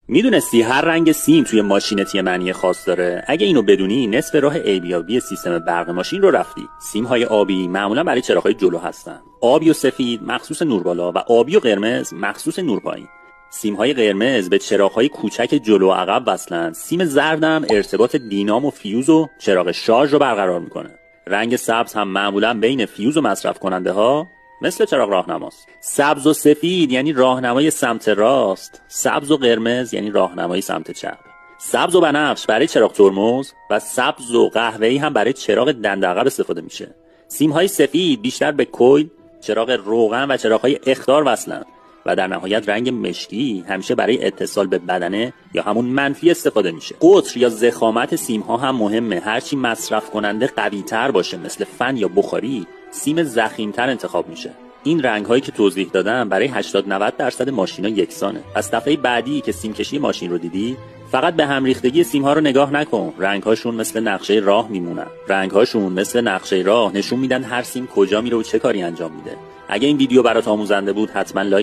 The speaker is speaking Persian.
میدونستی هر رنگ سیم توی ماشینت یه معنی خاص داره؟ اگه اینو بدونی نصف راه ارزیابی سیستم برق ماشین رو رفتی. سیم‌های آبی معمولا برای چراغ‌های جلو هستن. آبی و سفید مخصوص نور بالا و آبی و قرمز مخصوص نور پایین. سیم‌های قرمز به چراغ‌های کوچک جلو و عقب وصلن. سیم زردم ارتباط دینام و فیوز و چراغ شارژ رو برقرار میکنه. رنگ سبز هم معمولا بین فیوز و مصرف کننده ها مثل چراغ راهنماست. سبز و سفید یعنی راهنمای سمت راست، سبز و قرمز یعنی راهنمای سمت چپ. سبز و بنفش برای چراغ ترمز و سبز و قهوه‌ای هم برای چراغ دنده عقب استفاده میشه. سیم‌های سفید بیشتر به کویل، چراغ روغن و چراغ‌های اخطار وصلن و در نهایت رنگ مشکی همیشه برای اتصال به بدنه یا همون منفی استفاده میشه. قطر یا ضخامت سیم‌ها هم مهمه. هرچی مصرف کننده قوی‌تر باشه مثل فن یا بخاری، سیم ضخیم‌تر انتخاب میشه. این رنگ‌هایی که توضیح دادم برای 80-90% ماشینا یکسانه. پس دفعه بعدی که سیم کشی ماشین رو دیدی، فقط به هم ریختگی سیم‌ها رو نگاه نکن. رنگ‌هاشون مثل نقشه راه میمونن. رنگ‌هاشون مثل نقشه راه نشون میدن هر سیم کجا میره و چه کاری انجام میده. اگه این ویدیو برات آموزنده بود حتما لایک